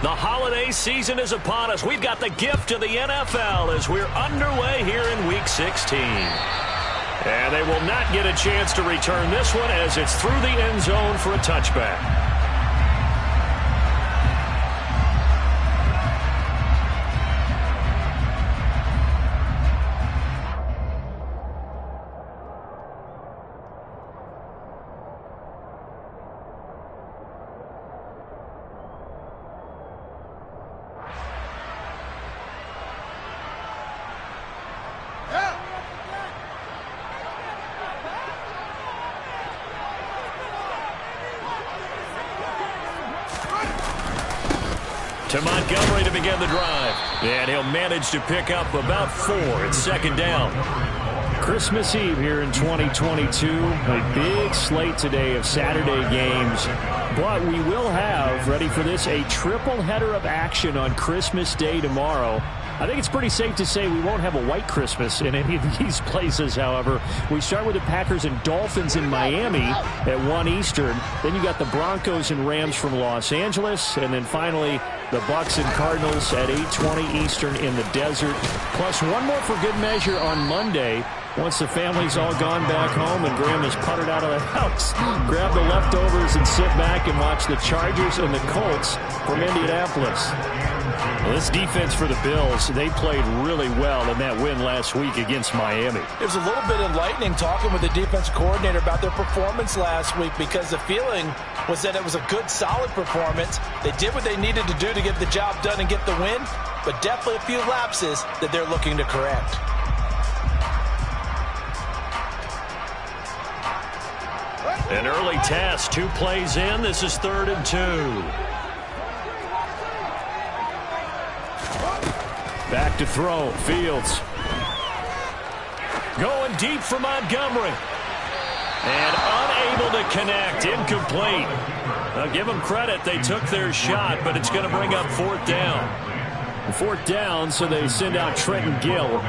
The holiday season is upon us. We've got the gift of the NFL as we're underway here in Week 16. And they will not get a chance to return this one as it's through the end zone for a touchback. To Montgomery to begin the drive. And he'll manage to pick up about 4. It's second down. Christmas Eve here in 2022. A big slate today of Saturday games. But we will have, ready for this, a triple header of action on Christmas Day tomorrow. I think it's pretty safe to say we won't have a white Christmas in any of these places, however. We start with the Packers and Dolphins in Miami at 1 Eastern. Then you got the Broncos and Rams from Los Angeles. And then finally, the Bucks and Cardinals at 8:20 Eastern in the desert. Plus one more for good measure on Monday. Once the family's all gone back home and Graham has puttered out of the house, grab the leftovers and sit back and watch the Chargers and the Colts from Indianapolis. Well, this defense for the Bills, they played really well in that win last week against Miami. It was a little bit enlightening talking with the defense coordinator about their performance last week because the feeling was that it was a good, solid performance. They did what they needed to do to get the job done and get the win, but definitely a few lapses that they're looking to correct. An early test, 2 plays in. This is 3rd and 2. Back to throw, Fields. Going deep for Montgomery. And unable to connect, incomplete. Now give them credit, they took their shot, but it's going to bring up 4th down. 4th down, so they send out Trenton Gill.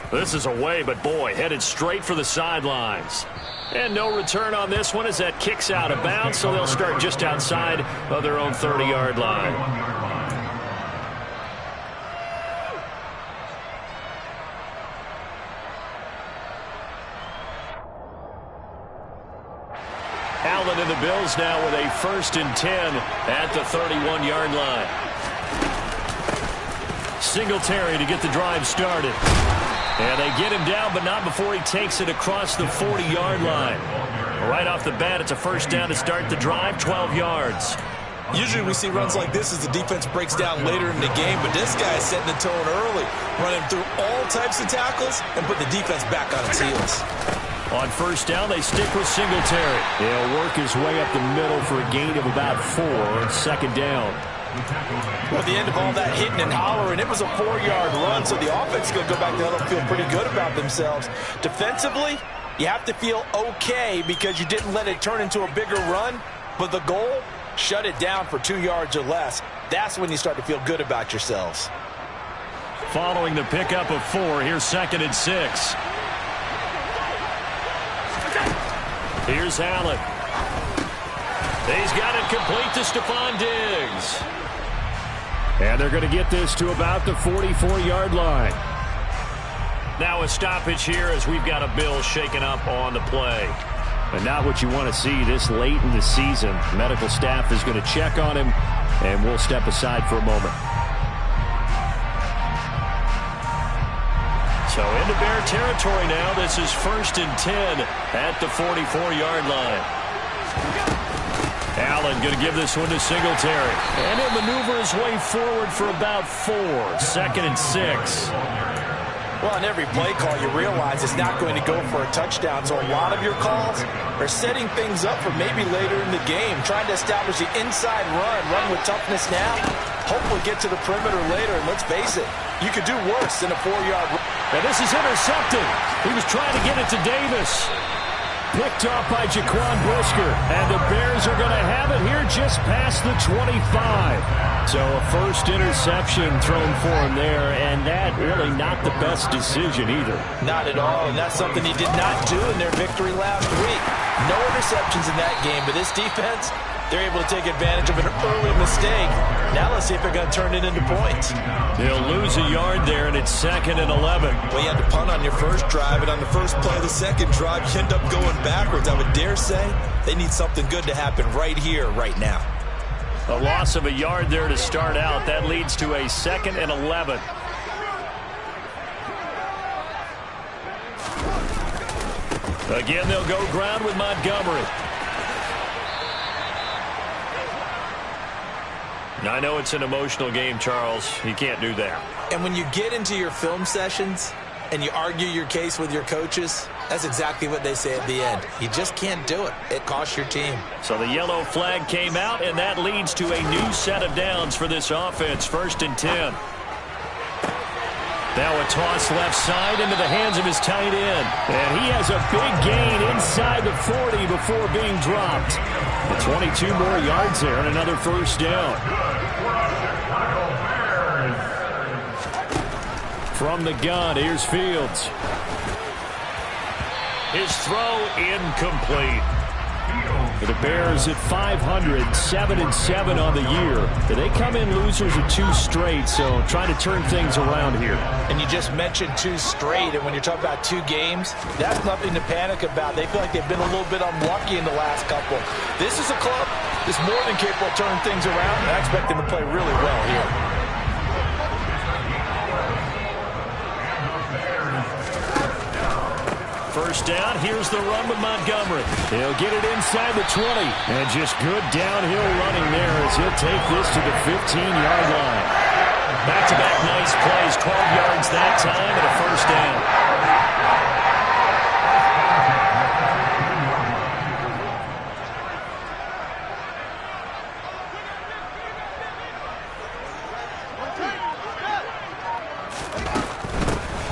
This is away, but boy, headed straight for the sidelines. And no return on this one as that kicks out of bounds, so they'll start just outside of their own 30-yard line. Allen and the Bills now with a 1st and 10 at the 31-yard line. Singletary to get the drive started. And they get him down, but not before he takes it across the 40-yard line. Right off the bat, it's a 1st down to start the drive, 12 yards. Usually we see runs like this as the defense breaks down later in the game, but this guy is setting the tone early, running through all types of tackles and put the defense back on its heels. On 1st down, they stick with Singletary. He'll work his way up the middle for a gain of about 4, 2nd down. Well, at the end of all that hitting and hollering, it was a 4-yard run, so the offense is going to go back there and feel pretty good about themselves. Defensively, you have to feel okay because you didn't let it turn into a bigger run, but the goal, shut it down for 2 yards or less. That's when you start to feel good about yourselves. Following the pickup of 4, here's 2nd and 6. Here's Allen. He's got it complete to Stephon Diggs. And they're going to get this to about the 44-yard line. Now a stoppage here as we've got a Bill shaken up on the play. And not what you want to see this late in the season. Medical staff is going to check on him, and we'll step aside for a moment. So into Bear territory now. This is 1st and 10 at the 44-yard line. Allen going to give this one to Singletary. And he'll maneuver his way forward for about 4. 2nd and 6. Well, on every play call, you realize it's not going to go for a touchdown. So a lot of your calls are setting things up for maybe later in the game, trying to establish the inside run with toughness now, hopefully get to the perimeter later. And let's face it, you could do worse than a 4-yard run. And this is intercepted. He was trying to get it to Davis. Picked off by Jaquan Brisker. And the Bears are going to have it here just past the 25. So a first interception thrown for him there, and that really not the best decision either. Not at all, and that's something he did not do in their victory last week. No interceptions in that game, but this defense, they're able to take advantage of an early mistake. Now let's see if they're going to turn it into points. They'll lose a yard there, and it's 2nd and 11. Well, you had to punt on your first drive, and on the first play of the second drive, you end up going backwards. I would dare say they need something good to happen right here, right now. A loss of a yard there to start out. That leads to a 2nd and 11. Again, they'll go ground with Montgomery. I know it's an emotional game, Charles. You can't do that. And when you get into your film sessions and you argue your case with your coaches, that's exactly what they say at the end. You just can't do it. It costs your team. So the yellow flag came out, and that leads to a new set of downs for this offense. 1st and 10. Now a toss left side into the hands of his tight end. And he has a big gain inside the 40 before being dropped. 22 more yards there and another first down. From the gun, here's Fields. His throw incomplete. The Bears at 500, 7-7 on the year. They come in losers of 2 straight, so trying to turn things around here. And you just mentioned 2 straight, and when you're talking about 2 games, that's nothing to panic about. They feel like they've been a little bit unlucky in the last couple. This is a club that's more than capable of turning things around, and I expect them to play really well here. First down, here's the run with Montgomery. He'll get it inside the 20. And just good downhill running there as he'll take this to the 15-yard line. Back-to-back nice plays, 12 yards that time and a first down.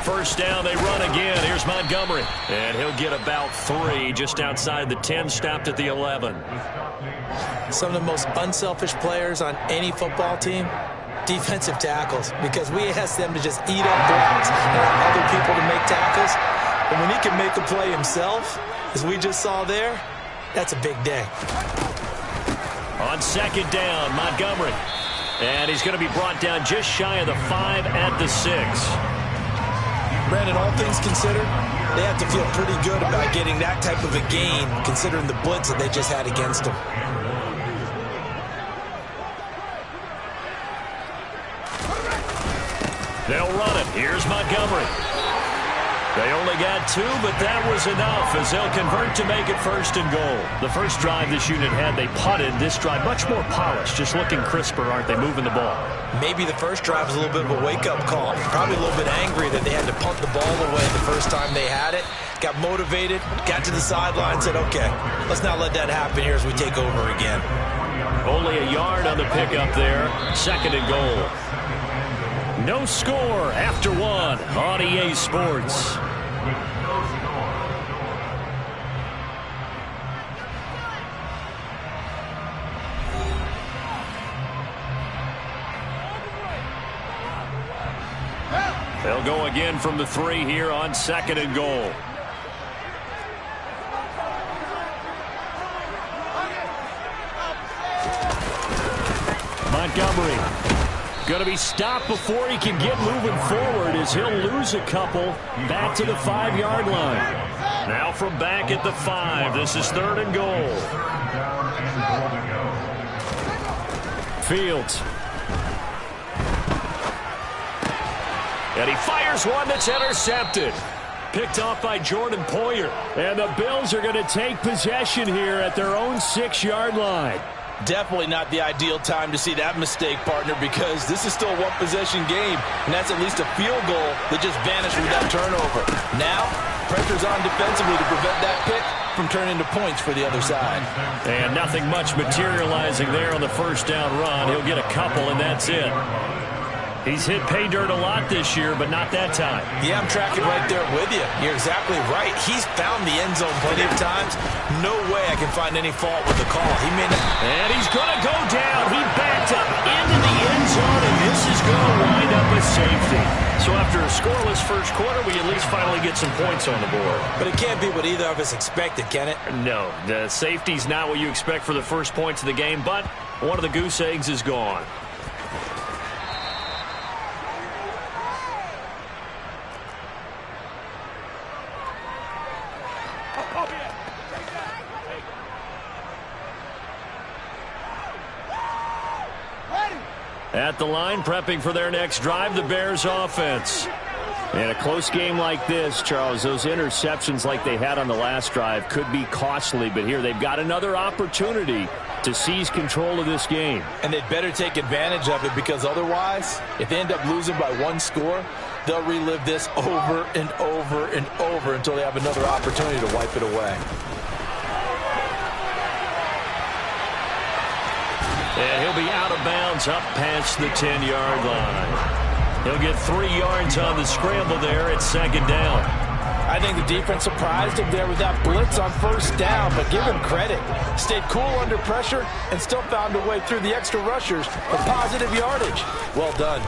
First down, they run again. Here's Montgomery. And he'll get about 3 just outside the 10, stopped at the 11. Some of the most unselfish players on any football team, defensive tackles, because we ask them to just eat up blocks and allow other people to make tackles. But when he can make a play himself, as we just saw there, that's a big day. On 2nd down, Montgomery. And he's going to be brought down just shy of the 5 at the 6. Brandon, all things considered, they have to feel pretty good about getting that type of a gain, considering the blitz that they just had against them. They'll run it. Here's Montgomery. They only got 2, but that was enough as they'll convert to make it 1st and goal. The first drive this unit had, they punted. This drive, much more polished, just looking crisper, aren't they, moving the ball? Maybe the first drive was a little bit of a wake-up call. Probably a little bit angry that they had to punt the ball away the first time they had it. Got motivated, got to the sideline, said, okay, let's not let that happen here as we take over again. Only a yard on the pickup there. 2nd and goal. No score after 1 on EA Sports. They'll go again from the 3 here on 2nd and goal. Montgomery going to be stopped before he can get moving forward as he'll lose a couple back to the 5-yard line. Now from back at the 5, this is 3rd and goal. Fields. And he fires one that's intercepted. Picked off by Jordan Poyer. And the Bills are going to take possession here at their own 6-yard line. Definitely not the ideal time to see that mistake, partner, because this is still a one-possession game, and that's at least a field goal that just vanished with that turnover. Now, pressure's on defensively to prevent that pick from turning into points for the other side. And nothing much materializing there on the first down run. He'll get a couple, and that's it. He's hit pay dirt a lot this year, but not that time. Yeah, I'm tracking right there with you. You're exactly right. He's found the end zone plenty of times. No way I can find any fault with the call. He may not. And he's going to go down. He backed up into the So after a scoreless first quarter, we at least finally get some points on the board. But it can't be what either of us expected, can it? No, the safety's not what you expect for the first points of the game, but one of the goose eggs is gone. At the line, prepping for their next drive, the Bears offense. In a close game like this, Charles, those interceptions like they had on the last drive could be costly, but here they've got another opportunity to seize control of this game. And they'd better take advantage of it, because otherwise, if they end up losing by one score, they'll relive this over and over and over until they have another opportunity to wipe it away. And he'll be out of bounds up past the 10-yard line. He'll get 3 yards on the scramble there at second down. I think the defense surprised him there with that blitz on first down, but give him credit. Stayed cool under pressure and still found a way through the extra rushers for positive yardage. Well done.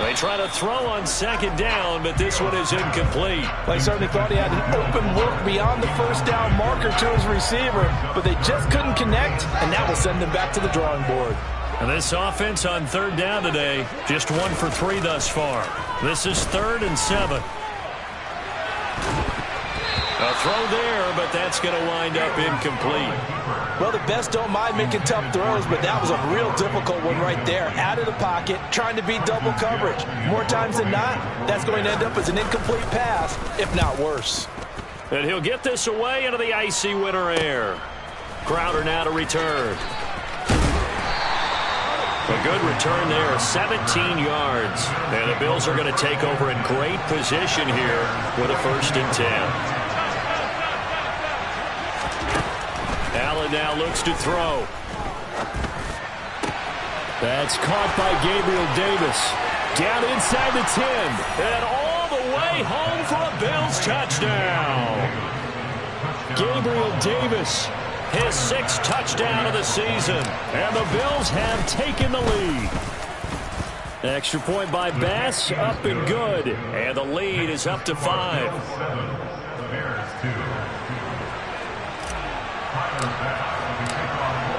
They try to throw on second down, but this one is incomplete. They certainly thought he had an open look beyond the first down marker to his receiver, but they just couldn't connect, and that will send them back to the drawing board. And this offense on third down today, just 1 for 3 thus far. This is 3rd and 7. A throw there, but that's going to wind up incomplete. Well, the best don't mind making tough throws, but that was a real difficult one right there. Out of the pocket, trying to beat double coverage. More times than not, that's going to end up as an incomplete pass, if not worse. And he'll get this away into the icy winter air. Crowder now to return. A good return there, 17 yards. And the Bills are going to take over in great position here with a 1st and 10. Allen now looks to throw. That's caught by Gabriel Davis. Down inside the 10. And all the way home for a Bills touchdown. Gabriel Davis. His 6th touchdown of the season. And the Bills have taken the lead. Extra point by Bass, up and good. And the lead is up to 5.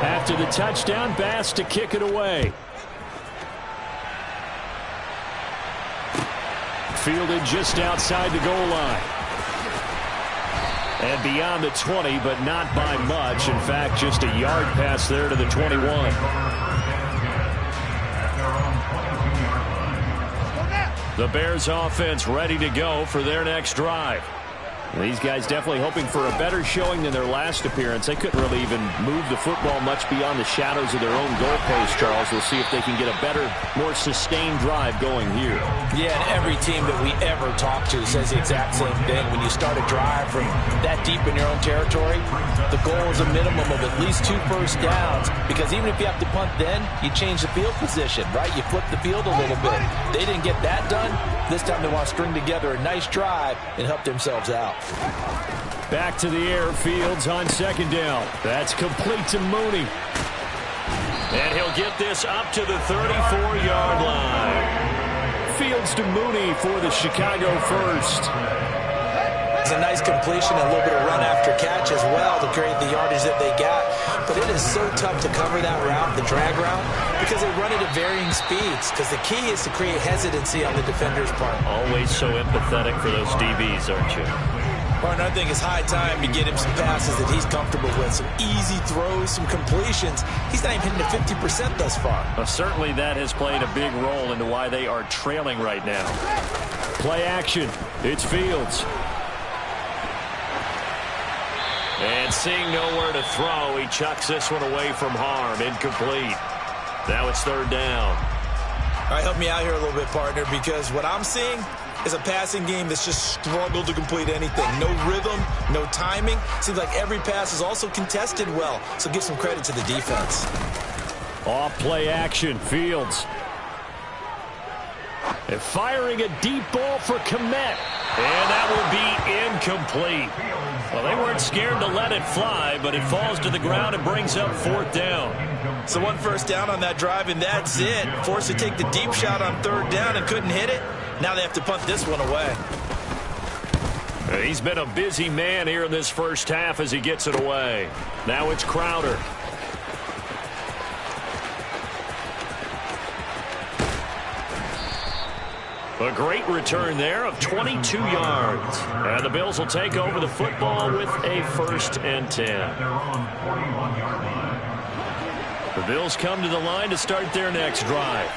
After the touchdown, Bass to kick it away. Fielded just outside the goal line. And beyond the 20, but not by much. In fact, just a yard pass there to the 21. The Bears offense ready to go for their next drive. These guys definitely hoping for a better showing than their last appearance. They couldn't really even move the football much beyond the shadows of their own goalpost, Charles. We'll see if they can get a better, more sustained drive going here. Yeah, and every team that we ever talk to says the exact same thing. When you start a drive from that deep in your own territory, the goal is a minimum of at least 2 first downs, because even if you have to punt then, you change the field position, right? You flip the field a little bit. They didn't get that done. This time they want to string together a nice drive and help themselves out. Back to the air, Fields on second down. That's complete to Mooney. And he'll get this up to the 34-yard line. Fields to Mooney for the Chicago first. It's a nice completion, a little bit of run after catch as well to create the yardage that they got. But it is so tough to cover that route, the drag route, because they run it at varying speeds. Because the key is to create hesitancy on the defender's part. Always so empathetic for those DBs, aren't you? Partner, I think it's high time to get him some passes that he's comfortable with. Some easy throws, some completions. He's not even hitting to 50% thus far. Well, certainly that has played a big role into why they are trailing right now. Play action. It's Fields. And seeing nowhere to throw, he chucks this one away from harm. Incomplete. Now it's 3rd down. All right, help me out here a little bit, partner, because what I'm seeing is a passing game that's just struggled to complete anything. No rhythm, no timing. Seems like every pass is also contested well, so give some credit to the defense. Off play action, Fields. And firing a deep ball for Kmet. And that will be incomplete. Well, they weren't scared to let it fly, but it falls to the ground and brings up 4th down. So 1 first down on that drive, and that's it. Forced to take the deep shot on 3rd down and couldn't hit it. Now they have to punt this one away. He's been a busy man here in this first half as he gets it away. Now it's Crowder. A great return there of 22 yards. And the Bills will take over the football with a 1st and 10. The Bills come to the line to start their next drive.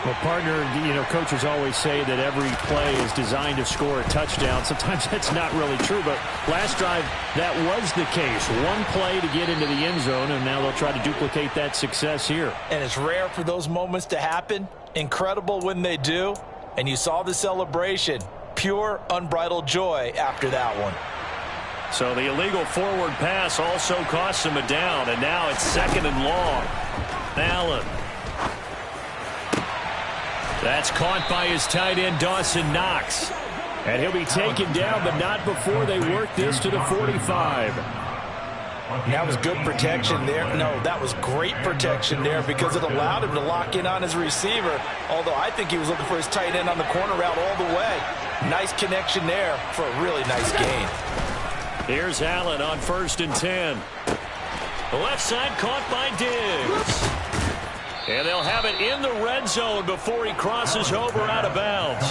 Well, partner, coaches always say that every play is designed to score a touchdown. Sometimes that's not really true, but last drive, that was the case. One play to get into the end zone, and now they'll try to duplicate that success here. And it's rare for those moments to happen. Incredible when they do. And you saw the celebration. Pure, unbridled joy after that one. So the illegal forward pass also costs him a down, and now it's 2nd and long. Allen. That's caught by his tight end, Dawson Knox. And he'll be taken down, but not before they work this to the 45. That was good protection there. No, that was great protection there because it allowed him to lock in on his receiver, although I think he was looking for his tight end on the corner route all the way. Nice connection there for a really nice gain. Here's Allen on 1st and 10. The left side caught by Diggs. And they'll have it in the red zone before he crosses over out of bounds.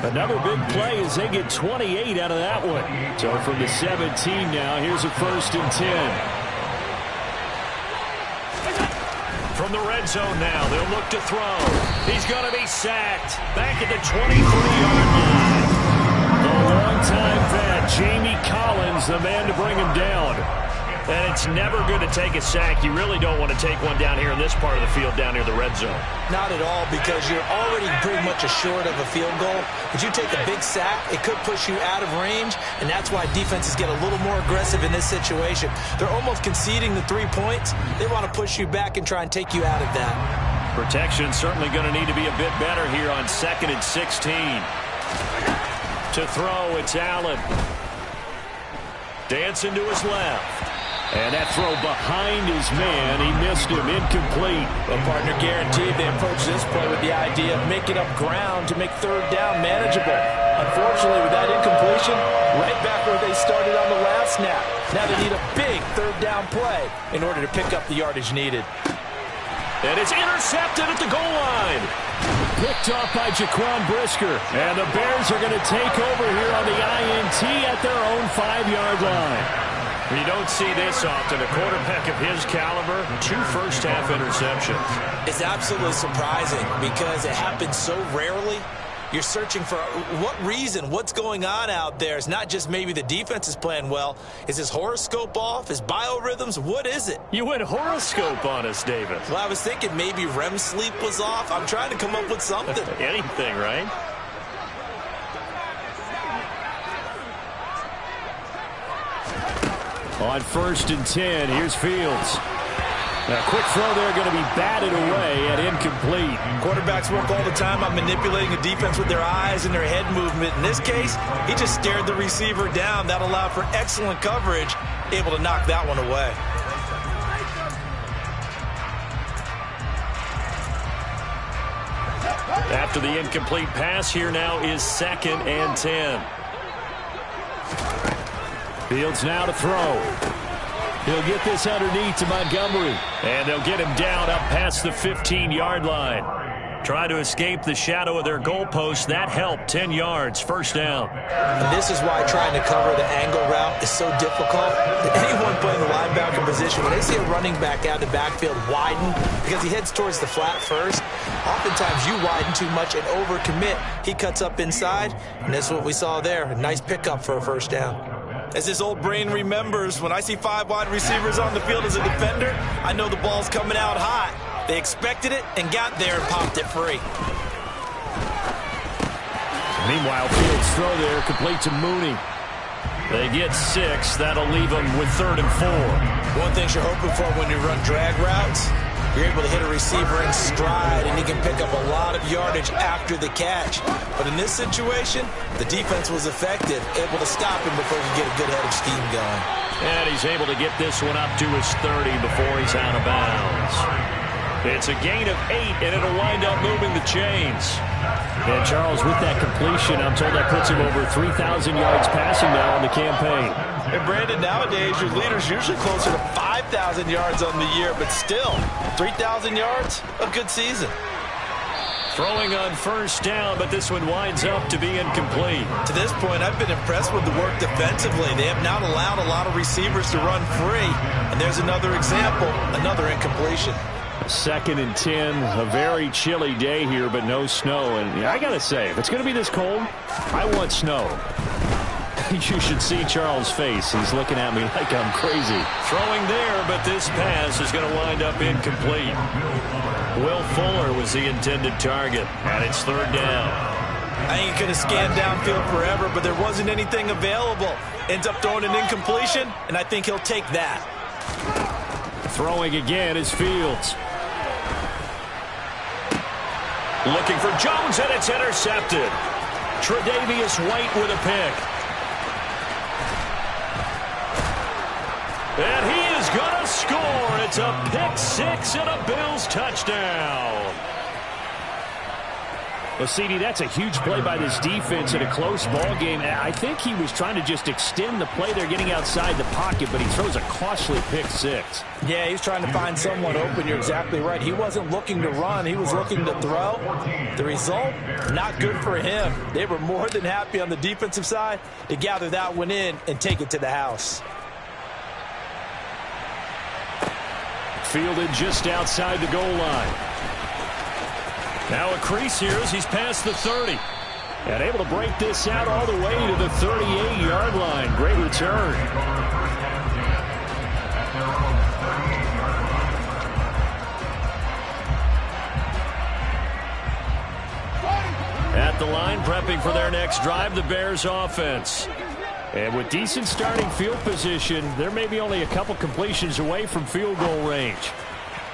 Another big play as they get 28 out of that one. So from the 17 now, here's a 1st and 10. From the red zone now, they'll look to throw. He's going to be sacked back at the 23-yard line. The longtime vet, Jamie Collins, the man to bring him down. And it's never good to take a sack. You really don't want to take one down here in this part of the field, down near the red zone. Not at all, because you're already pretty much assured of a field goal. If you take a big sack, it could push you out of range, and that's why defenses get a little more aggressive in this situation. They're almost conceding the 3 points. They want to push you back and try and take you out of that. Protection certainly going to need to be a bit better here on 2nd and 16. To throw, it's Allen. Dancing to his left. And that throw behind his man, he missed him, incomplete. Well, partner, guaranteed they approach this play with the idea of making up ground to make 3rd down manageable. Unfortunately, with that incompletion, right back where they started on the last snap. Now they need a big 3rd down play in order to pick up the yardage needed. And it's intercepted at the goal line. Picked off by Jaquan Brisker. And the Bears are going to take over here on the INT at their own 5-yard line. You don't see this often. A quarterback of his caliber, 2 first-half interceptions. It's absolutely surprising because it happens so rarely. You're searching for what reason, what's going on out there. It's not just maybe the defense is playing well. Is his horoscope off? His biorhythms? What is it? You went horoscope on us, David. Well, I was thinking maybe REM sleep was off. I'm trying to come up with something. Anything, right? On 1st and 10, here's Fields. A quick throw there going to be batted away and incomplete. Quarterbacks work all the time on manipulating a defense with their eyes and their head movement. In this case, he just stared the receiver down. That allowed for excellent coverage, able to knock that one away. After the incomplete pass, here now is 2nd and 10. Fields now to throw. He'll get this underneath to Montgomery. And they'll get him down up past the 15-yard line. Try to escape the shadow of their goalpost. That helped. 10 yards, 1st down. And this is why trying to cover the angle route is so difficult. Anyone playing the linebacker position, when they see a running back out of the backfield widen because he heads towards the flat first, oftentimes you widen too much and overcommit. He cuts up inside, and that's what we saw there. A nice pickup for a 1st down. As his old brain remembers, when I see 5 wide receivers on the field as a defender, I know the ball's coming out hot. They expected it and got there and popped it free. Meanwhile, Fields' throw there complete to Mooney. They get 6. That'll leave them with 3rd and 4. One thing you're hoping for when you run drag routes you're able to hit a receiver in stride, and he can pick up a lot of yardage after the catch. But in this situation, the defense was effective, able to stop him before he could get a good head of steam going. And he's able to get this one up to his 30 before he's out of bounds. It's a gain of 8, and it'll wind up moving the chains. And Charles, with that completion, I'm told that puts him over 3,000 yards passing now on the campaign. And Brandon, nowadays your leader's usually closer to 5,000 yards on the year, but still, 3,000 yards, a good season. Throwing on first down, but this one winds up to be incomplete. To this point, I've been impressed with the work defensively. They have not allowed a lot of receivers to run free. And there's another example, another incompletion. 2nd and 10, a very chilly day here, but no snow. And I got to say, if it's going to be this cold, I want snow. You should see Charles' face. He's looking at me like I'm crazy. Throwing there, but this pass is going to wind up incomplete. Will Fuller was the intended target, and it's 3rd down. I ain't going to scan downfield forever, but there wasn't anything available. Ends up throwing an incompletion, and I think he'll take that. Throwing again is Fields. Looking for Jones, and it's intercepted. Tre'Davious White with a pick. And he is going to score. It's a pick 6 and a Bills touchdown. Well, CD, that's a huge play by this defense in a close ball game. I think he was trying to just extend the play. They're getting outside the pocket, but he throws a costly pick 6. Yeah, he's trying to find someone open. You're exactly right. He wasn't looking to run. He was looking to throw. The result, not good for him. They were more than happy on the defensive side to gather that one in and take it to the house. Fielded just outside the goal line. Now a crease here as he's past the 30. And able to break this out all the way to the 38-yard line. Great return. At the line, prepping for their next drive, the Bears offense. And with decent starting field position, there may be only a couple completions away from field goal range.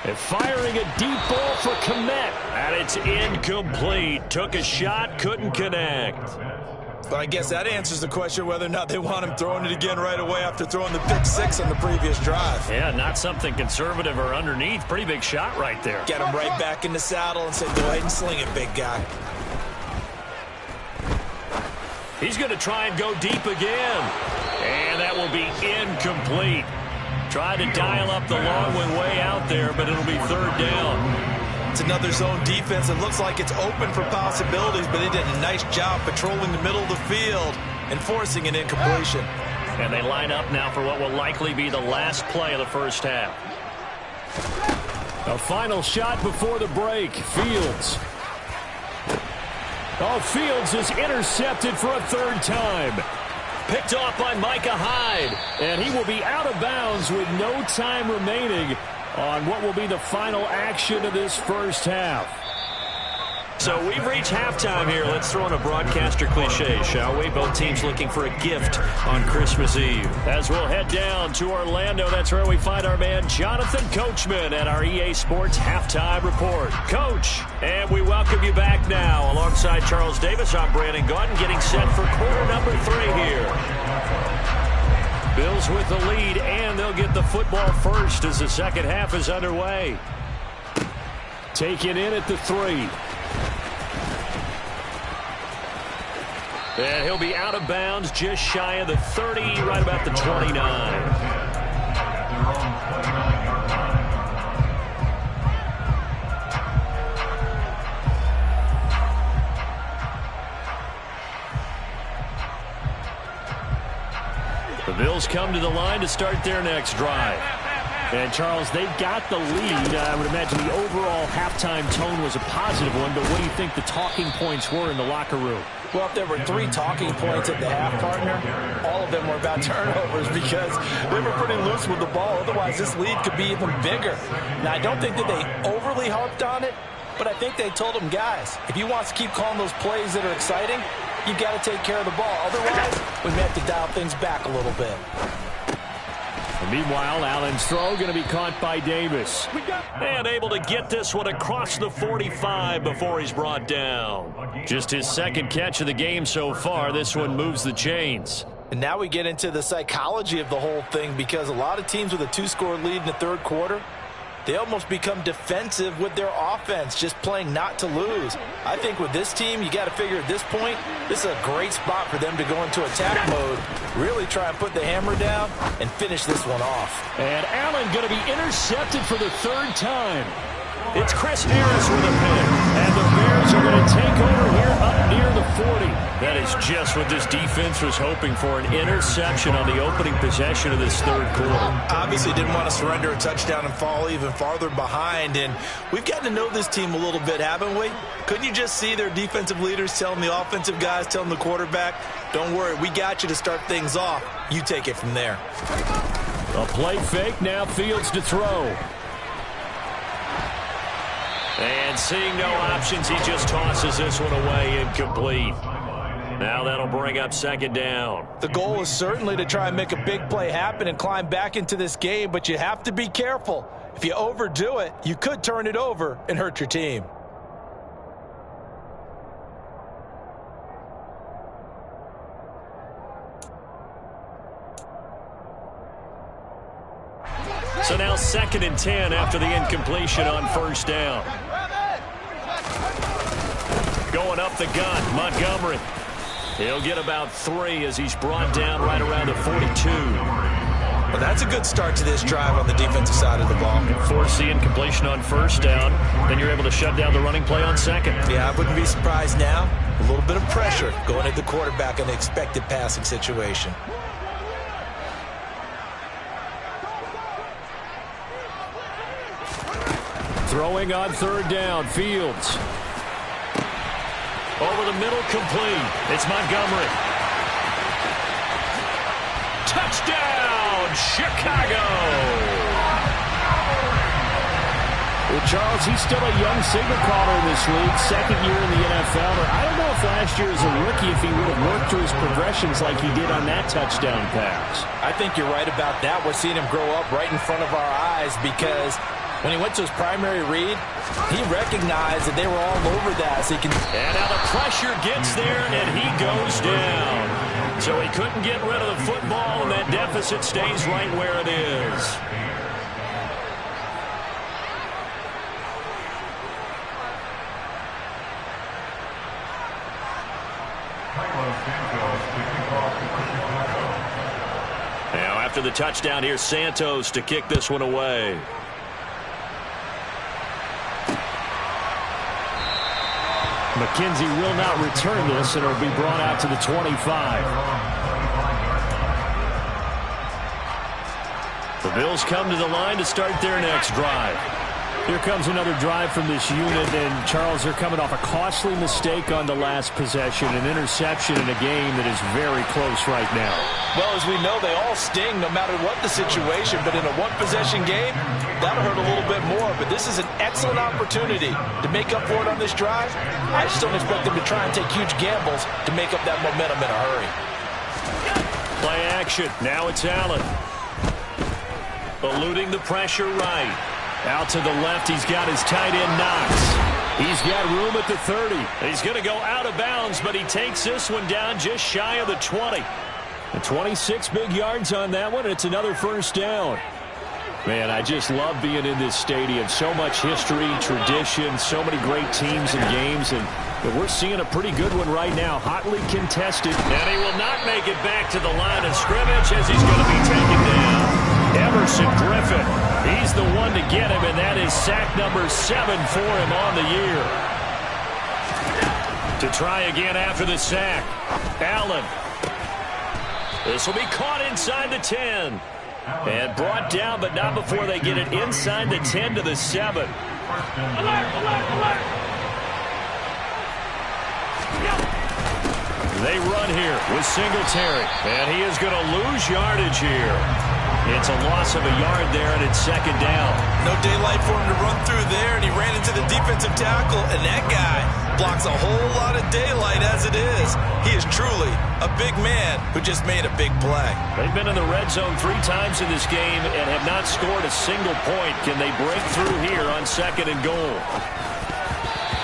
And firing a deep ball for Kmet. And it's incomplete. Took a shot, couldn't connect. But I guess that answers the question whether or not they want him throwing it again right away after throwing the pick 6 on the previous drive. Yeah, not something conservative or underneath. Pretty big shot right there. Get him right back in the saddle and say, go ahead and sling it, big guy. He's going to try and go deep again. And that will be incomplete. Tried to dial up the long one way out there, but it'll be 3rd down. It's another zone defense. It looks like it's open for possibilities, but they did a nice job patrolling the middle of the field and forcing an incompletion. And they line up now for what will likely be the last play of the first half. A final shot before the break. Fields. Oh, Fields is intercepted for a 3rd time. Picked off by Micah Hyde. And he will be out of bounds with no time remaining on what will be the final action of this first half. So we've reached halftime here. Let's throw in a broadcaster cliche, shall we? Both teams looking for a gift on Christmas Eve. As we'll head down to Orlando, that's where we find our man Jonathan Coachman at our EA Sports Halftime Report. Coach, and we welcome you back now. Alongside Charles Davis, I'm Brandon Gaudin, getting set for quarter number 3 here. Bills with the lead, and they'll get the football first as the second half is underway. Taken in at the 3. And he'll be out of bounds just shy of the 30, right about the 29. The Bills come to the line to start their next drive. And, Charles, they've got the lead. I would imagine the overall halftime tone was a positive one, but what do you think the talking points were in the locker room? Well, if there were 3 talking points at the half, partner, all of them were about turnovers because they were pretty loose with the ball. Otherwise, this lead could be even bigger. Now, I don't think that they overly harped on it, but I think they told them, guys, if you want to keep calling those plays that are exciting, you've got to take care of the ball. Otherwise, we may have to dial things back a little bit. Meanwhile, Allen's throw going to be caught by Davis. And able to get this one across the 45 before he's brought down. Just his second catch of the game so far. This one moves the chains. And now we get into the psychology of the whole thing, because a lot of teams with a 2-score lead in the third quarter, they almost become defensive with their offense, just playing not to lose. I think with this team, you got to figure at this point, this is a great spot for them to go into attack mode, really try and put the hammer down and finish this one off. And Allen going to be intercepted for the third time. It's Chris Harris with a pick. And the Bears are going to take over here up near the 40. That is just what this defense was hoping for, an interception on the opening possession of this third quarter. Obviously didn't want to surrender a touchdown and fall even farther behind. And we've gotten to know this team a little bit, haven't we? Couldn't you just see their defensive leaders telling the offensive guys, telling the quarterback, don't worry, we got you to start things off. You take it from there. A play fake, now Fields to throw. And seeing no options, he just tosses this one away, incomplete. Now that'll bring up second down. The goal is certainly to try and make a big play happen and climb back into this game, but you have to be careful. If you overdo it, you could turn it over and hurt your team. So now 2nd and 10 after the incompletion on first down. Going up the gun, Montgomery. He'll get about 3 as he's brought down right around the 42. Well, that's a good start to this drive on the defensive side of the ball. Force the incompletion on first down. Then you're able to shut down the running play on second. Yeah, I wouldn't be surprised now. A little bit of pressure going at the quarterback in the expected passing situation. Throwing on third down, Fields. Over the middle, complete. It's Montgomery. Touchdown, Chicago! Well, Charles, he's still a young signal caller in this league, second year in the NFL. But I don't know if last year as a rookie, if he would have worked through his progressions like he did on that touchdown pass. I think you're right about that. We're seeing him grow up right in front of our eyes, because when he went to his primary read, he recognized that they were all over that. So he can. And now the pressure gets there, and he goes down. So he couldn't get rid of the football, and that deficit stays right where it is. Now after the touchdown, here's Santos to kick this one away. McKenzie will not return this, and it'll be brought out to the 25. The Bills come to the line to start their next drive. Here comes another drive from this unit, and Charles, they're coming off a costly mistake on the last possession, an interception in a game that is very close right now. Well, as we know, they all sting no matter what the situation, but in a one-possession game, that'll hurt a little bit more. But this is an excellent opportunity to make up for it on this drive. I just don't expect them to try and take huge gambles to make up that momentum in a hurry. Play action. Now it's Allen. Eluding the pressure right. Out to the left, he's got his tight end Knox. He's got room at the 30. He's going to go out of bounds, but he takes this one down just shy of the 20. And 26 big yards on that one. It's another first down. Man, I just love being in this stadium. So much history, tradition, so many great teams and games. And we're seeing a pretty good one right now, hotly contested. And he will not make it back to the line of scrimmage as he's going to be taken down. Everson Griffin, he's the one to get him, and that is sack number 7 for him on the year. To try again after the sack, Allen. This will be caught inside the 10. And brought down, but not before they get it inside the 10 to the 7. They run here with Singletary, and he is going to lose yardage here. It's a loss of a yard there, and it's second down. No daylight for him to run through there, and he ran into the defensive tackle, and that guy blocks a whole lot of daylight as it is. He is truly a big man who just made a big play. They've been in the red zone 3 times in this game and have not scored a single point. Can they break through here on 2nd and goal?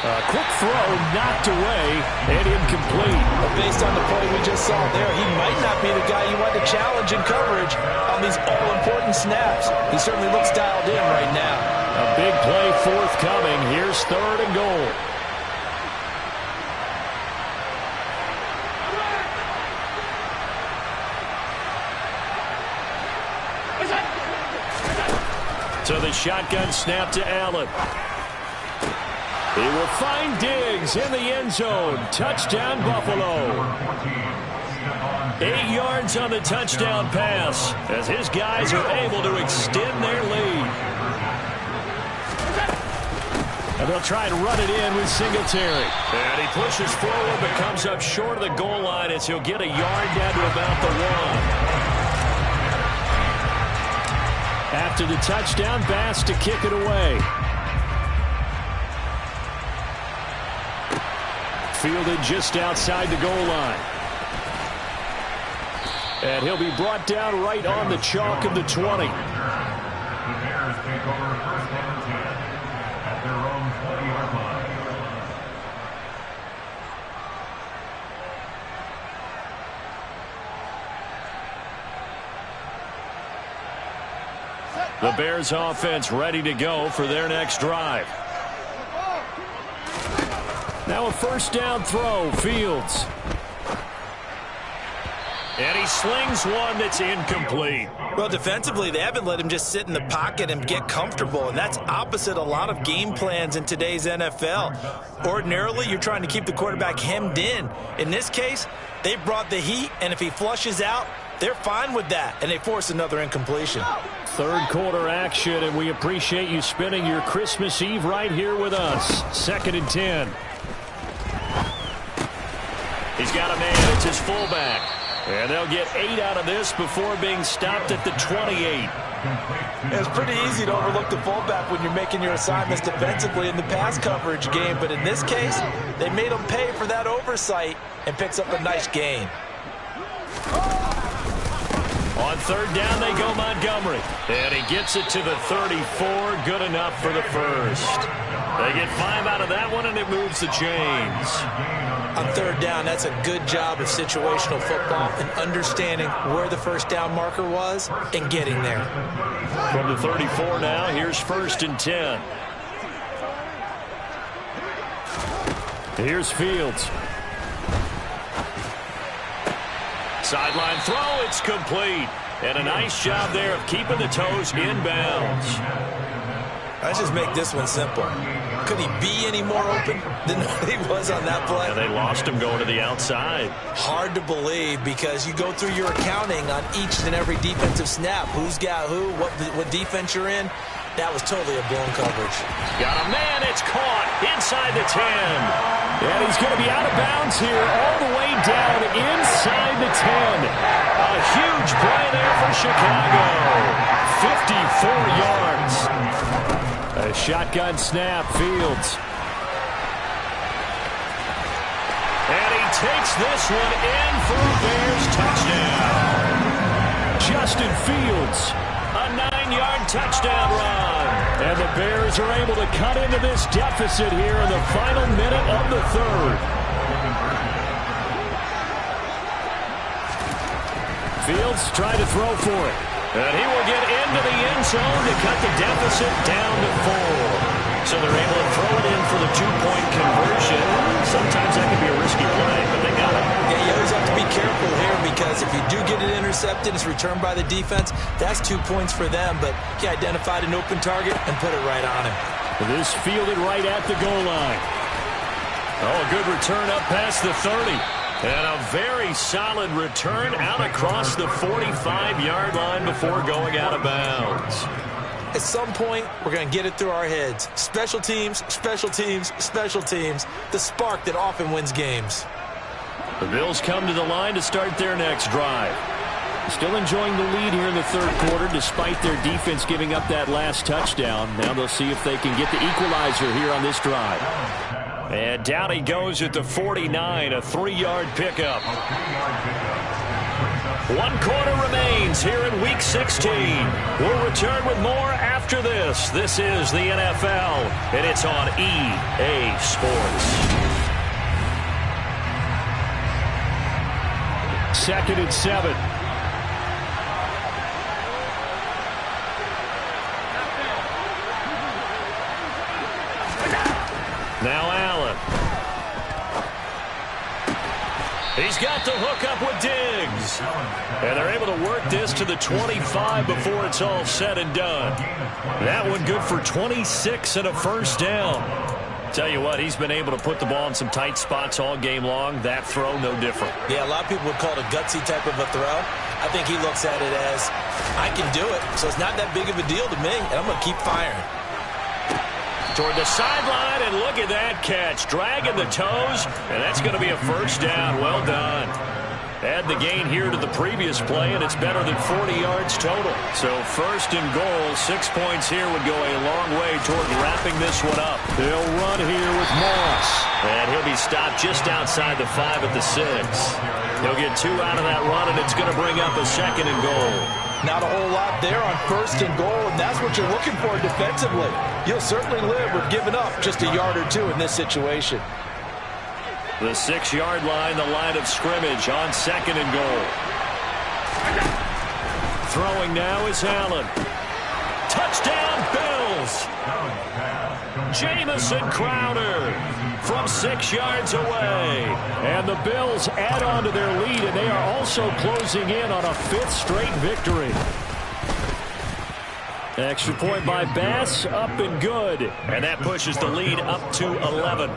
A quick throw knocked away and incomplete. Based on the play we just saw there, he might not be the guy you want to challenge in coverage on these all-important snaps. He certainly looks dialed in right now. A big play forthcoming. Here's 3rd and goal. So the shotgun snap to Allen. He will find Diggs in the end zone. Touchdown, Buffalo. 8 yards on the touchdown pass as his guys are able to extend their lead. And they'll try to run it in with Singletary. And he pushes forward but comes up short of the goal line as he'll get a yard down to about the 1. After the touchdown, Bass to kick it away. Fielded just outside the goal line. And he'll be brought down right on the chalk of the 20. The Bears take over 1st and 10 at their own 20-yard line. The Bears offense ready to go for their next drive. Now a 1st down throw, Fields. And he slings one that's incomplete. Well, defensively, they haven't let him just sit in the pocket and get comfortable, and that's opposite a lot of game plans in today's NFL. Ordinarily, you're trying to keep the quarterback hemmed in. In this case, they brought the heat, and if he flushes out, they're fine with that, and they force another incompletion. 3rd quarter action, and we appreciate you spending your Christmas Eve right here with us. 2nd and 10. He's got a man. It's his fullback. And they'll get 8 out of this before being stopped at the 28. It's pretty easy to overlook the fullback when you're making your assignments defensively in the pass coverage game. But in this case, they made him pay for that oversight and picks up a nice gain. On 3rd down, they go Montgomery. And he gets it to the 34. Good enough for the 1st. They get 5 out of that one, and it moves the chains. On 3rd down, that's a good job of situational football and understanding where the 1st down marker was and getting there. From the 34 now, here's 1st and 10. Here's Fields. Sideline throw, it's complete. And a nice job there of keeping the toes inbounds. Let's just make this one simple. Could he be any more open than he was on that play? And they lost him going to the outside. Hard to believe because you go through your accounting on each and every defensive snap. Who's got who, what defense you're in. That was totally a blown coverage. Got a man, it's caught inside the 10. And he's going to be out of bounds here all the way down inside the 10. A huge play there for Chicago. 54 yards. A shotgun snap, Fields. And he takes this one in for a Bears touchdown. Justin Fields. A 9-yard touchdown run. And the Bears are able to cut into this deficit here in the final minute of the 3rd. Fields trying to throw for it. And he will get into the end zone to cut the deficit down to 4. So they're able to throw it in for the 2-point conversion. Sometimes that can be a risky play, but they got it. Yeah, you always have to be careful here because if you do get it intercepted, it's returned by the defense, that's 2 points for them. But he identified an open target and put it right on him. This fielded right at the goal line. Oh, a good return up past the 30. And a very solid return out across the 45-yard line before going out of bounds. At some point, we're going to get it through our heads. Special teams, special teams, special teams. The spark that often wins games. The Bills come to the line to start their next drive. Still enjoying the lead here in the 3rd quarter despite their defense giving up that last touchdown. Now they'll see if they can get the equalizer here on this drive. And down he goes at the 49, a 3-yard pickup. 1 quarter remains here in Week 16. We'll return with more after this. This is the NFL, and it's on EA Sports. 2nd and 7. Now Allen. He's got the hook up with Diggs. And they're able to work this to the 25 before it's all said and done. That one good for 26 and a first down. Tell you what, he's been able to put the ball in some tight spots all game long. That throw, no different. Yeah, a lot of people would call it a gutsy type of a throw. I think he looks at it as, I can do it, so it's not that big of a deal to me, and I'm going to keep firing. Toward the sideline, and look at that catch. Dragging the toes, and that's going to be a first down. Well done. Add the gain here to the previous play, and it's better than 40 yards total. So 1st and goal, 6 points here would go a long way toward wrapping this one up. They'll run here with Moss. And he'll be stopped just outside the 5 at the 6. He'll get 2 out of that run, and it's going to bring up a 2nd and goal. Not a whole lot there on 1st and goal, and that's what you're looking for defensively. You'll certainly live with giving up just a yard or 2 in this situation. The 6-yard line, the line of scrimmage on 2nd and goal. Throwing now is Allen. Touchdown, Bills! Jamison Crowder from 6 yards away. And the Bills add on to their lead, and they are also closing in on a 5th straight victory. Extra point by Bass, up and good. And that pushes the lead up to 11.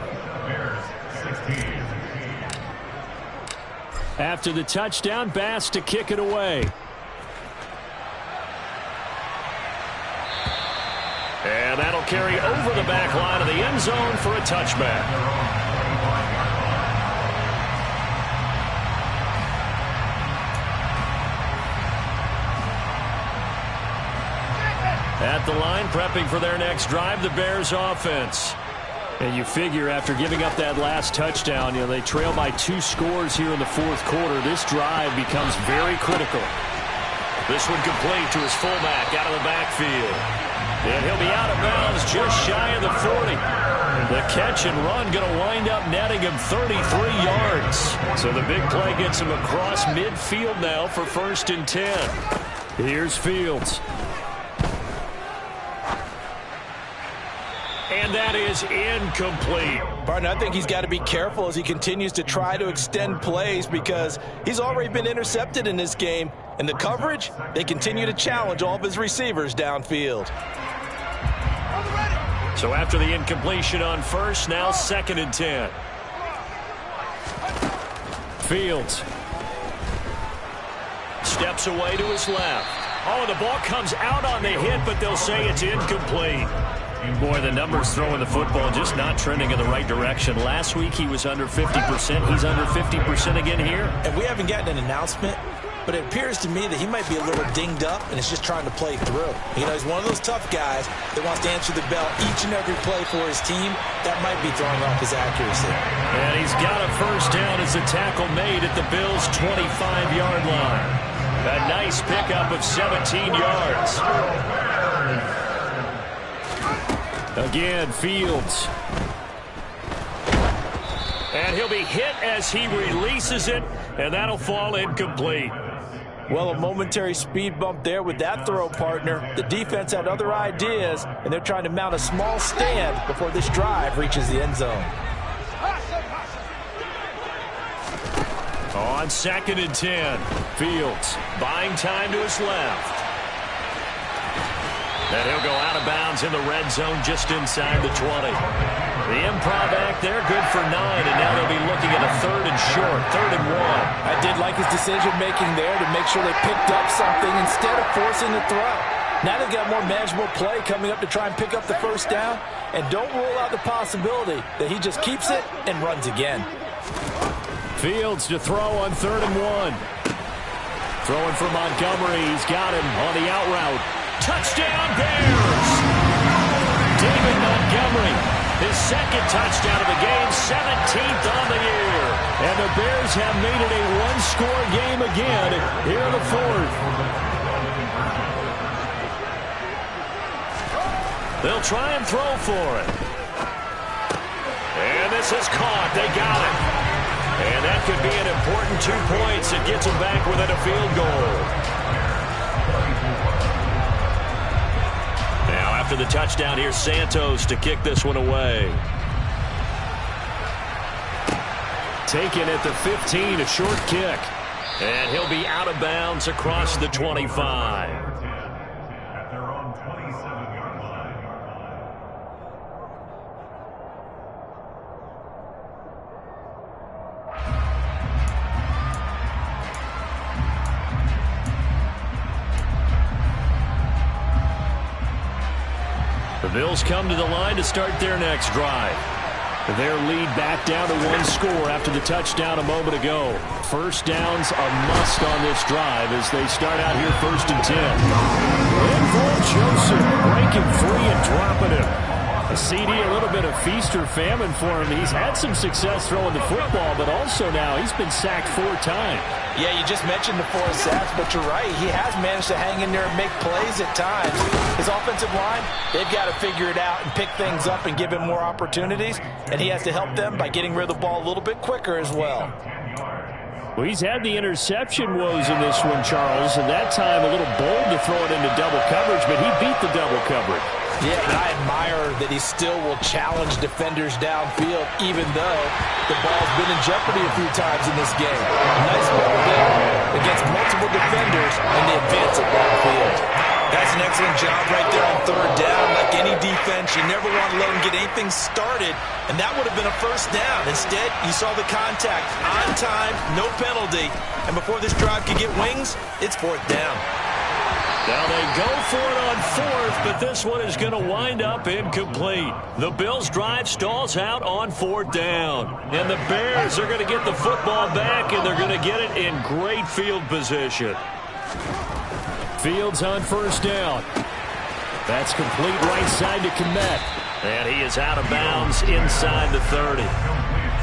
After the touchdown, Bass to kick it away. And that'll carry over the back line of the end zone for a touchback. At the line, prepping for their next drive, the Bears offense. And you figure after giving up that last touchdown, they trail by 2 scores here in the 4th quarter. This drive becomes very critical. This one complete to his fullback out of the backfield. And he'll be out of bounds just shy of the 40. The catch and run going to wind up netting him 33 yards. So the big play gets him across midfield now for 1st and 10. Here's Fields. And that is incomplete. Barton, I think he's got to be careful as he continues to try to extend plays because he's already been intercepted in this game. And the coverage, they continue to challenge all of his receivers downfield. So after the incompletion on 1st, now 2nd and 10. Fields. Steps away to his left. Oh, the ball comes out on the hit, but they'll say it's incomplete. Boy, the numbers throwing the football just not trending in the right direction. Last week he was under 50%. He's under 50% again here. And we haven't gotten an announcement, but it appears to me that he might be a little dinged up and is just trying to play through. You know, he's one of those tough guys that wants to answer the bell each and every play for his team. That might be throwing off his accuracy. And he's got a first down as the tackle made at the Bills' 25-yard line. A nice pickup of 17 yards. Again, Fields. And he'll be hit as he releases it, and that'll fall incomplete. Well, a momentary speed bump there with that throw, partner. The defense had other ideas, and they're trying to mount a small stand before this drive reaches the end zone. On 2nd and 10, Fields buying time to his left. And he'll go out of bounds in the red zone just inside the 20. The improv act there, good for 9, and now they'll be looking at a 3rd and short, 3rd and 1. I did like his decision-making there to make sure they picked up something instead of forcing the throw. Now they've got more manageable play coming up to try and pick up the first down, and don't rule out the possibility that he just keeps it and runs again. Fields to throw on 3rd and 1. Throwing for Montgomery. He's got him on the out route. Touchdown, Bears! David Montgomery, his second touchdown of the game, 17th on the year. And the Bears have made it a one-score game again here in the fourth. They'll try and throw for it. And this is caught. They got it. And that could be an important 2 points. It gets them back within a field goal. Now, after the touchdown, here's Santos to kick this one away. Taken at the 15, a short kick. And he'll be out of bounds across the 25. At their own 27-yard line. The Bills come to the line to start their next drive. Their lead back down to one score after the touchdown a moment ago. First down's a must on this drive as they start out here 1st and 10. Linval Joseph breaking free and dropping him. A CD, a little bit of feast or famine for him. He's had some success throwing the football, but also now he's been sacked 4 times. Yeah, you just mentioned the 4 sacks, but you're right. He has managed to hang in there and make plays at times. His offensive line, they've got to figure it out and pick things up and give him more opportunities, and he has to help them by getting rid of the ball a little bit quicker as well. Well, he's had the interception woes in this one, Charles, and that time a little bold to throw it into double coverage, but he beat the double coverage. Yeah, and I admire that he still will challenge defenders downfield, even though the ball's been in jeopardy a few times in this game. Nice ball there against multiple defenders, and they advance it downfield. That's an excellent job right there on 3rd down. Like any defense, you never want to let them get anything started, and that would have been a 1st down. Instead, you saw the contact on time, no penalty, and before this drive could get wings, it's 4th down. Now they go for it on 4th, but this one is going to wind up incomplete. The Bills' drive stalls out on 4th down. And the Bears are going to get the football back, and they're going to get it in great field position. Fields on 1st down. That's complete right side to Kmet. And he is out of bounds inside the 30.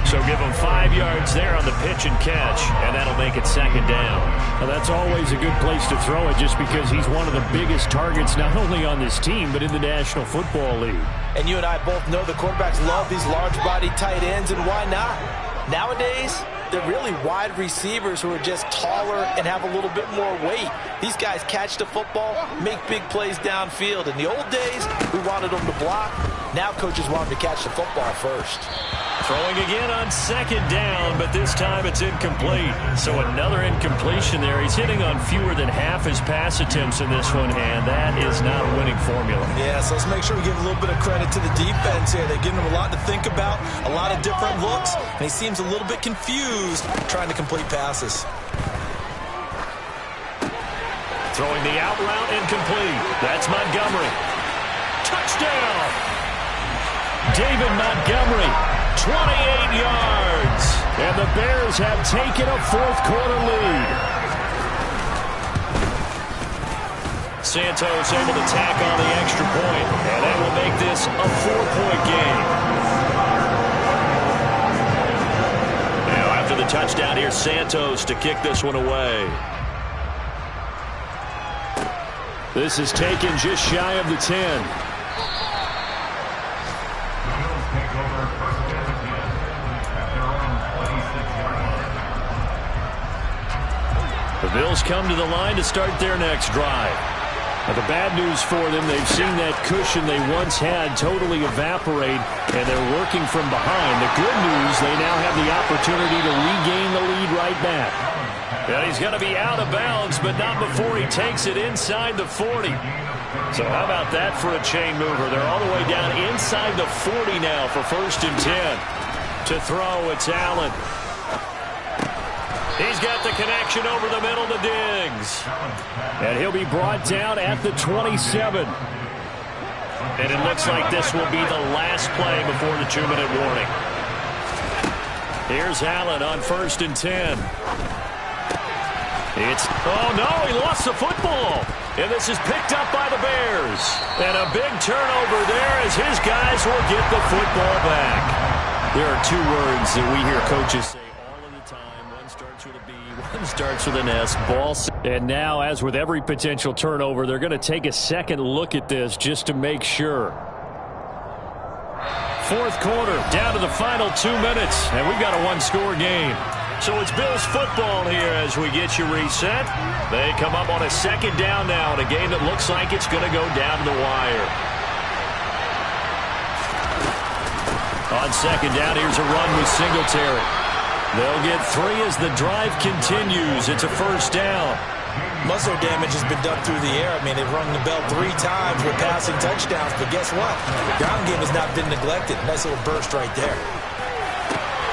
So give him 5 yards there on the pitch and catch, and that'll make it 2nd down. Now that's always a good place to throw it just because he's one of the biggest targets not only on this team but in the National Football League. And you and I both know the quarterbacks love these large-body tight ends, and why not? Nowadays, they're really wide receivers who are just taller and have a little bit more weight. These guys catch the football, make big plays downfield. In the old days, we wanted them to block. Now coaches want them to catch the football first. Throwing again on 2nd down, but this time it's incomplete. So another incompletion there. He's hitting on fewer than half his pass attempts in this one, and that is not a winning formula. Yeah, so let's make sure we give a little bit of credit to the defense here. They're giving him a lot to think about, a lot of different looks, and he seems a little bit confused trying to complete passes. Throwing the out route incomplete. That's Montgomery. Touchdown! David Montgomery, 28 yards. And the Bears have taken a 4th quarter lead. Santos able to tack on the extra point, and that will make this a 4-point game. Now after the touchdown, here's Santos to kick this one away. This is taken just shy of the 10. The Bills come to the line to start their next drive. Now the bad news for them, they've seen that cushion they once had totally evaporate, and they're working from behind. The good news, they now have the opportunity to regain the lead right back. And he's going to be out of bounds, but not before he takes it inside the 40. So how about that for a chain mover? They're all the way down inside the 40 now for 1st and 10. To throw, it's Allen. He's got the connection over the middle to Diggs. And he'll be brought down at the 27. And it looks like this will be the last play before the 2-minute warning. Here's Allen on 1st and 10. Oh no, he lost the football. And this is picked up by the Bears. And a big turnover there as his guys will get the football back. There are two words that we hear coaches say all of the time. One starts with a B, one starts with an S. Ball. And now, as with every potential turnover, they're going to take a second look at this just to make sure. Fourth quarter, down to the final 2 minutes, and we've got a one-score game. So it's Bills football here as we get you reset. They come up on a second down now in a game that looks like it's going to go down to the wire. On second down, here's a run with Singletary. They'll get 3 as the drive continues. It's a first down. Muscle damage has been done through the air. I mean, they've rung the bell 3 times with passing touchdowns, but guess what? The ground game has not been neglected. Nice little burst right there.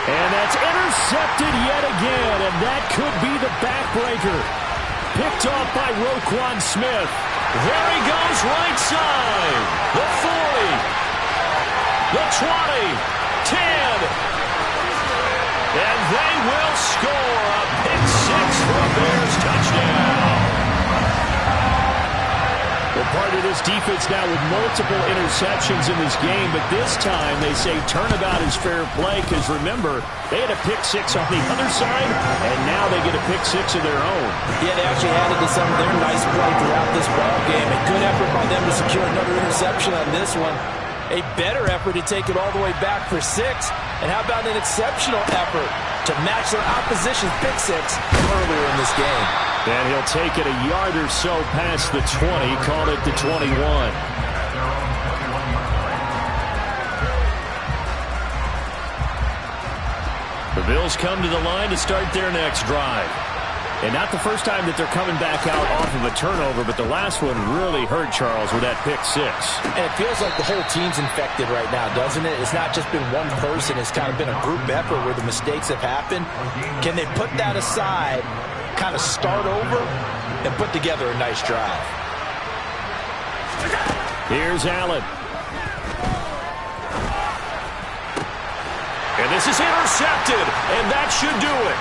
And that's intercepted yet again, and that could be the backbreaker. Picked off by Roquan Smith. There he goes, right side. The 40. The 20. 10. And they will score a pick-6 for a Bears touchdown. Well, part of this defense now with multiple interceptions in this game, but this time they say turnabout is fair play because, remember, they had a pick-6 on the other side, and now they get a pick-6 of their own. Yeah, they actually added to some of their nice play throughout this ball game. A good effort by them to secure another interception on this one. A better effort to take it all the way back for 6. And how about an exceptional effort to match their opposition's pick-6 earlier in this game. And he'll take it a yard or so past the 20, call it the 21. The Bills come to the line to start their next drive. And not the first time that they're coming back out off of a turnover, but the last one really hurt, Charles, with that pick-6. And it feels like the whole team's infected right now, doesn't it? It's not just been one person. It's kind of been a group effort where the mistakes have happened. Can they put that aside, kind of start over, and put together a nice drive? Here's Allen. And this is intercepted, and that should do it.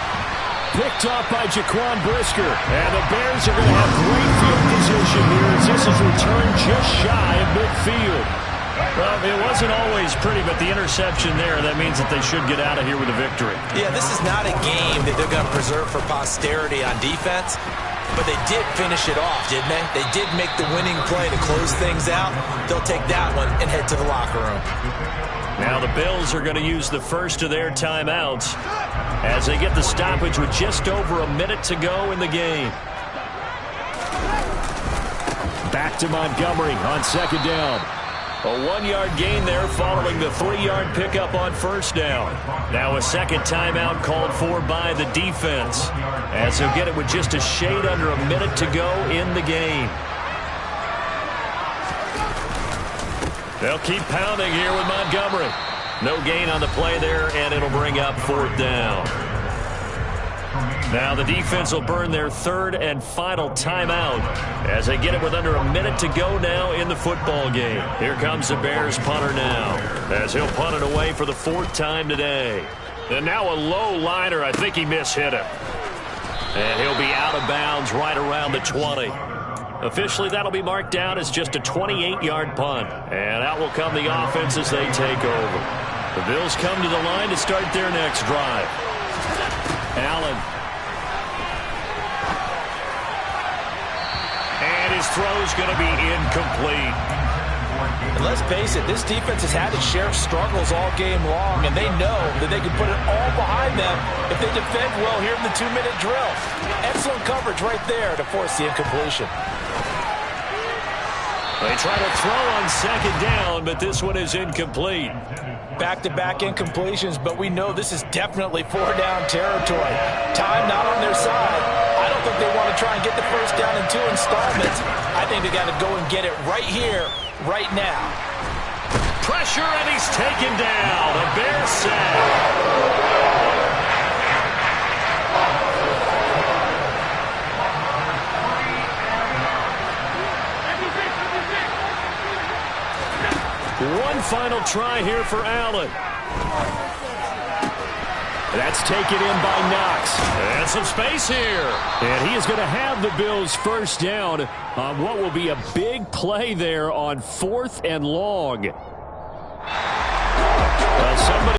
Picked off by Jaquan Brisker. And the Bears are going to have great field position here as this is returned just shy of midfield. Well, it wasn't always pretty, but the interception there, that means that they should get out of here with a victory. Yeah, this is not a game that they're going to preserve for posterity on defense, but they did finish it off, didn't they? They did make the winning play to close things out. They'll take that one and head to the locker room. Now the Bills are going to use the first of their timeouts as they get the stoppage with just over a minute to go in the game. Back to Montgomery on second down. A 1-yard gain there following the 3-yard pickup on first down. Now a second timeout called for by the defense as they'll get it with just a shade under a minute to go in the game. They'll keep pounding here with Montgomery. No gain on the play there, and it'll bring up fourth down. Now the defense will burn their third and final timeout as they get it with under a minute to go now in the football game. Here comes the Bears punter now as he'll punt it away for the 4th time today. And now a low liner. I think he mishit him. And he'll be out of bounds right around the 20. Officially, that'll be marked down as just a 28-yard punt. And out will come the offense as they take over. The Bills come to the line to start their next drive. Allen. And his throw's going to be incomplete. And let's face it, this defense has had its share of struggles all game long, and they know that they can put it all behind them if they defend well here in the 2-minute drill. Excellent coverage right there to force the incompletion. They try to throw on second down, but this one is incomplete. Back-to-back incompletions, but we know this is definitely 4-down territory. Time not on their side. I don't think they want to try and get the first down in 2 installments. I think they got to go and get it right here, right now. Pressure, and he's taken down. A Bears sack. One final try here for Allen. That's taken in by Knox. And some space here. And he is going to have the Bills first down on what will be a big play there on 4th and long. Somebody